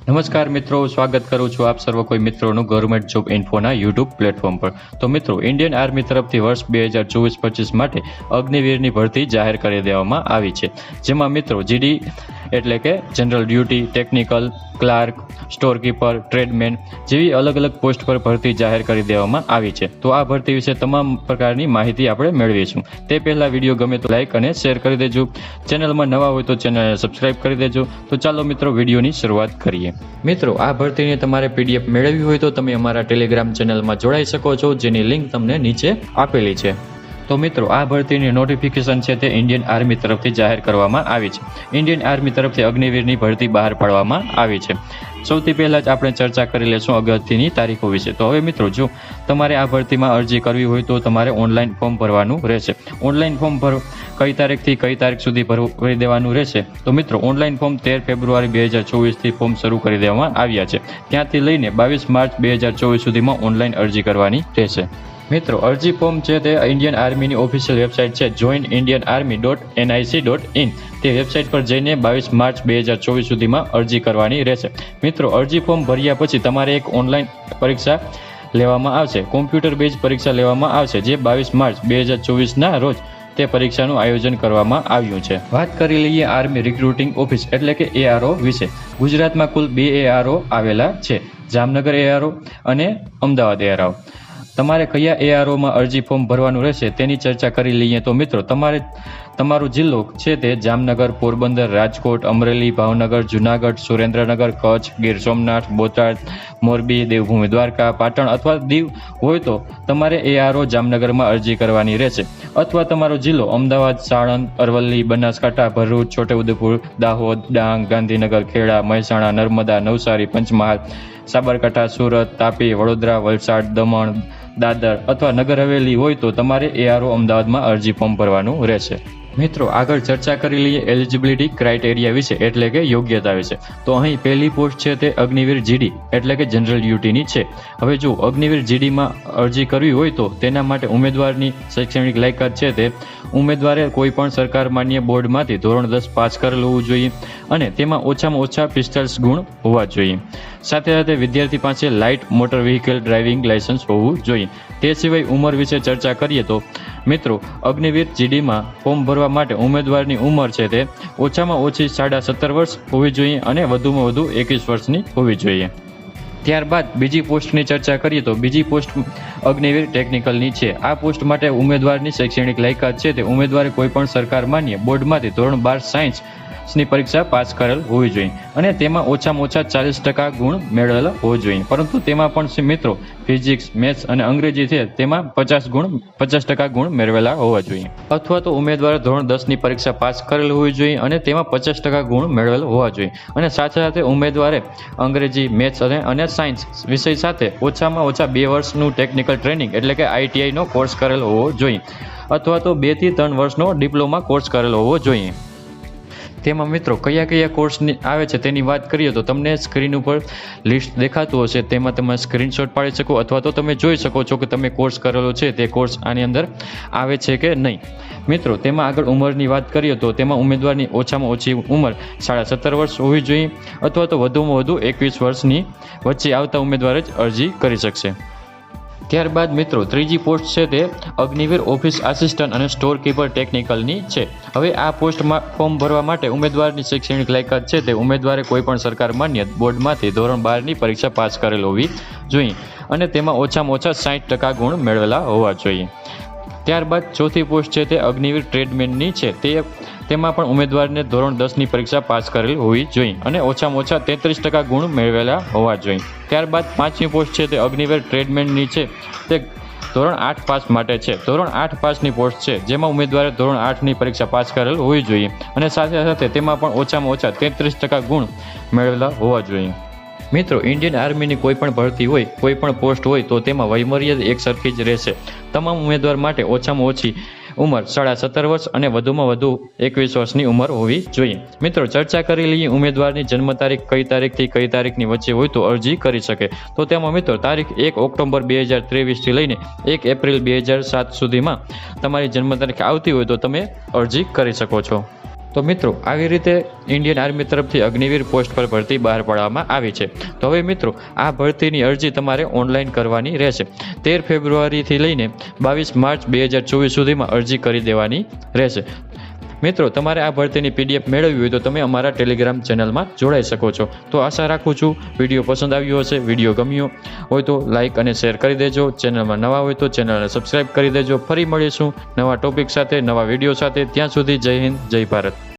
નમસ્કાર મિત્રો, સ્વાગત કરું છું આપ સર્વ કોઈ મિત્રોનું ગવર્મેન્ટ જોબ ઇન્ફોના યુટ્યુબ પ્લેટફોર્મ પર। તો મિત્રો, ઇન્ડિયન આર્મી તરફથી વર્ષ 2024-25 માટે અગ્નિવીરની ભરતી જાહેર કરી દેવામાં આવી છે, જેમાં મિત્રો જીડી એટલે કે જનરલ ડ્યુટી, ટેકનિકલ, ક્લાર્ક, સ્ટોરકીપર, ટ્રેડમેન જેવી અલગ અલગ પોસ્ટ પર ભરતી જાહેર કરી દેવામાં આવી છે। તો આ ભરતી વિશે તમામ પ્રકારની માહિતી આપણે મેળવીશું। તે પહેલા વિડીયો ગમે તો લાઈક અને શેર કરી દેજો, ચેનલમાં નવા હોય તો ચેનલને સબસ્ક્રાઇબ કરી દેજો। તો ચાલો મિત્રો, વિડીયોની શરૂઆત કરીએ। મિત્રો, આ ભરતીની તમારે પીડીએફ મેળવવી હોય તો તમે અમારા ટેલિગ્રામ ચેનલમાં જોડાઈ શકો છો, જેની લિંક તમને નીચે આપેલી છે। તો મિત્રો, આ ભરતીની નોટિફિકેશન છે તે ઇન્ડિયન આર્મી તરફથી જાહેર કરવામાં આવી છે। ઇન્ડિયન આર્મી તરફથી અગ્નિવીરની ભરતી બહાર પાડવામાં આવી છે। સૌથી પહેલાં જ આપણે ચર્ચા કરી લેશું અગત્યની તારીખો વિશે। તો હવે મિત્રો, જો તમારે આ ભરતીમાં અરજી કરવી હોય તો તમારે ઓનલાઈન ફોર્મ ભરવાનું રહેશે। ઓનલાઈન ફોર્મ કઈ તારીખથી કઈ તારીખ સુધી ભરી દેવાનું રહેશે? તો મિત્રો, ઓનલાઈન ફોર્મ 13 ફેબ્રુઆરી 2024થી ફોર્મ શરૂ કરી દેવામાં આવ્યા છે। ત્યાંથી લઈને 22 માર્ચ 2024 સુધીમાં ઓનલાઈન અરજી કરવાની રહેશે। મિત્રો, અરજી ફોર્મ છે તે ઇન્ડિયન આર્મીની ઓફિશિયલ વેબસાઇટ છે joinindianarmy.nic.in તે વેબસાઇટ પર જઈને 22 માર્ચ 2024 સુધીમાં અરજી કરવાની રહેશે। મિત્રો, અરજી ફોર્મ ભર્યા પછી તમારે એક ઓનલાઈન પરીક્ષા લેવામાં આવશે, કોમ્પ્યુટર બેઝ પરીક્ષા લેવામાં આવશે, જે 22 માર્ચ 2024ના રોજ તે પરીક્ષાનું આયોજન કરવામાં આવ્યું છે। વાત કરી લઈએ આર્મી રિક્રુટિંગ ઓફિસ એટલે કે ARO વિશે। ગુજરાતમાં કુલ 2 ARO આવેલા છે, જામનગર ARO અને અમદાવાદ ARO। તમારે કયા AROમાં અરજી ફોર્મ ભરવાનું રહેશે તેની ચર્ચા કરી લઈએ। તો મિત્રો, તમારો જિલ્લો છે તે જામનગર, પોરબંદર, રાજકોટ, અમરેલી, ભાવનગર, જુનાગઢ, સુરેન્દ્રનગર, કચ્છ, ગીર સોમનાથ, બોટાદ, મોરબી, દેવભૂમિ દ્વારકા, પાટણ અથવા દીવ હોય તો તમારે ARO જામનગરમાં અરજી કરવાની રહેશે। અથવા તમારો જિલ્લો અમદાવાદ, સાણંદ, અરવલ્લી, બનાસકાંઠા, ભરૂચ, છોટાઉદેપુર, દાહોદ, ડાંગ, ગાંધીનગર, ખેડા, મહેસાણા, નર્મદા, નવસારી, પંચમહાલ, સાબરકાંઠા, સુરત, તાપી, વડોદરા, વલસાડ, દમણ, દાદર અથવા નગર હવેલી હોય તો તમારે ARO અમદાવાદમાં અરજી ફોર્મ ભરવાનું રહેશે। મિત્રો, આગળ ચર્ચા કરી લઈએ એલિજિબિલિટી ક્રાઇટેરિયા વિશે એટલે કે યોગ્યતા વિશે। તો અહીં પહેલી પોસ્ટ છે તે અગ્નિવીર જીડી એટલે કે જનરલ ડ્યુટીની છે। હવે જો અગ્નિવીર જીડીમાં અરજી કરવી હોય તો તેના માટે ઉમેદવારની શૈક્ષણિક લાયકાત છે તે ઉમેદવારે કોઈ પણ સરકાર માન્ય બોર્ડમાંથી ધોરણ 10 પાસ કરેલું હોવું જોઈએ અને તેમાં ઓછામાં ઓછા 45 ગુણ હોવા જોઈએ। સાથે સાથે વિદ્યાર્થી પાસે light motor vehicle driving licence હોવું જોઈએ। તે સિવાય ઉંમર વિશે ચર્ચા કરીએ તો મિત્રો, અગ્નિવીર જીડીમાં ફોર્મ ભરવા માટે ઉમેદવારની ઉંમર છે તે ઓછામાં ઓછી 17.5 વર્ષ હોવી જોઈએ અને વધુમાં વધુ 21 વર્ષની હોવી જોઈએ। ત્યારબાદ બીજી પોસ્ટની ચર્ચા કરીએ તો બીજી પોસ્ટ અગ્નિવીર ટેકનિકલની છે। આ પોસ્ટ માટે ઉમેદવારની શૈક્ષણિક લાયકાત છે તે ઉમેદવારે કોઈપણ સરકાર માન્ય બોર્ડમાંથી ધોરણ 12 સાયન્સની પરીક્ષા પાસ કરેલ હોવી જોઈએ અને તેમાં ઓછામાં ઓછા 40% ગુણ મેળવેલા હોવા જોઈએ। પરંતુ તેમાં પણ મિત્રો ફિઝિક્સ, મેથ્સ અને અંગ્રેજી છે તેમાં 50% ગુણ મેળવેલા હોવા જોઈએ। અથવા તો ઉમેદવારે ધોરણ 10ની પરીક્ષા પાસ કરેલ હોવી જોઈએ અને તેમાં 50% ગુણ મેળવેલ હોવા જોઈએ અને સાથે સાથે ઉમેદવારે અંગ્રેજી, મેથ્સ અને સાયન્સ વિષય સાથે ઓછામાં ઓછા 2 વર્ષનું ટેકનિકલ ટ્રેનિંગ એટલે કે ITI નો કોર્સ કરેલો હોવો જોઈએ અથવા તો 2 થી 3 વર્ષનો ડિપ્લોમા કોર્સ કરેલો હોવો જોઈએ। તેમાં મિત્રો કયા કોર્સની આવે છે તેની વાત કરીએ તો તમને સ્ક્રીન ઉપર લિસ્ટ દેખાતું હશે, તેમાં તમે સ્ક્રીનશોટ પાડી શકો અથવા તો તમે જોઈ શકો છો કે તમે કોર્સ કરેલો છે તે કોર્સ આની અંદર આવે છે કે નહીં। મિત્રો, તેમાં આગળ ઉંમરની વાત કરીએ તો તેમાં ઉમેદવારની ઓછામાં ઓછી ઉંમર 17.5 વર્ષ હોવી જોઈએ અથવા તો વધુમાં વધુ 21 વર્ષની વચ્ચે આવતા ઉમેદવાર જ અરજી કરી શકશે। ત્યારબાદ મિત્રો ત્રીજી પોસ્ટ છે તે અગ્નિવીર ઓફિસ આસિસ્ટન્ટ અને સ્ટોર કીપર ટેકનિકલની છે। હવે આ પોસ્ટમાં ફોર્મ ભરવા માટે ઉમેદવારની શૈક્ષણિક લાયકાત છે તે ઉમેદવારે કોઈપણ સરકાર માન્ય બોર્ડમાંથી ધોરણ 12ની પરીક્ષા પાસ કરેલ હોવી જોઈએ અને તેમાં ઓછામાં ઓછા 60% ગુણ મેળવેલા હોવા જોઈએ। ત્યારબાદ ચોથી પોસ્ટ છે તે અગ્નિવીર ટ્રેડમેનની છે। તેમાં પણ ઉમેદવારને ધોરણ 10ની પરીક્ષા પાસ કરેલ હોવી જોઈએ અને ઓછામાં ઓછા 33% ગુણ મેળવેલા હોવા જોઈએ। ત્યારબાદ પાંચમી પોસ્ટ છે તે અગ્નિવીર ટ્રેડમેનની છે, તે ધોરણ 8 પાસ માટે છે। ધોરણ 8 પાસની પોસ્ટ છે જેમાં ઉમેદવારે ધોરણ 8ની પરીક્ષા પાસ કરેલ હોવી જોઈએ અને સાથે સાથે તેમાં પણ ઓછામાં ઓછા 33% ગુણ મેળવેલા હોવા જોઈએ। મિત્રો, ઇન્ડિયન આર્મીની કોઈ પણ ભરતી હોય, કોઈ પણ પોસ્ટ હોય તો તેમાં વયમર્યાદા એક સરખી જ રહેશે। તમામ ઉમેદવાર માટે ઓછામાં ઓછી ઉંમર 17.5 વર્ષ અને વધુમાં વધુ 21 વર્ષની ઉંમર હોવી જોઈએ। મિત્રો, ચર્ચા કરી લઈએ ઉમેદવારની જન્મ તારીખ કઈ તારીખથી કઈ તારીખની વચ્ચે હોય તો અરજી કરી શકે। તો તેમાં મિત્રો તારીખ 1 ઓક્ટોબર 2023થી લઈને 1 એપ્રિલ 2007 સુધીમાં તમારી જન્મ તારીખ આવતી હોય તો તમે અરજી કરી શકો છો। તો મિત્રો આવી રીતે ઇન્ડિયન આર્મી તરફથી અગ્નિવીર પોસ્ટ પર ભરતી બહાર પાડવામાં આવી છે. તો હવે મિત્રો આ ભરતીની અરજી તમારે ઓનલાઈન કરવાની રહેશે. 13 ફેબ્રુઆરીથી લઈને 22 માર્ચ 2024 સુધીમાં અરજી કરી દેવાની રહેશે. મિત્રો તમારે આ ભરતીની PDF મેળવવી હોય તો તમે અમારા ટેલિગ્રામ ચેનલમાં જોડાઈ શકો છો. તો આશા રાખું છું વિડીયો પસંદ આવ્યો હશે. વિડીયો ગમ્યો હોય તો લાઇક અને શેર કરી દેજો. ચેનલમાં નવા હોય તો ચેનલને સબસ્ક્રાઈબ કરી દેજો. ફરી મળીશું નવા ટોપિક સાથે, નવા વિડીયો સાથે. ત્યાં સુધી જય હિન્દ, જય ભારત.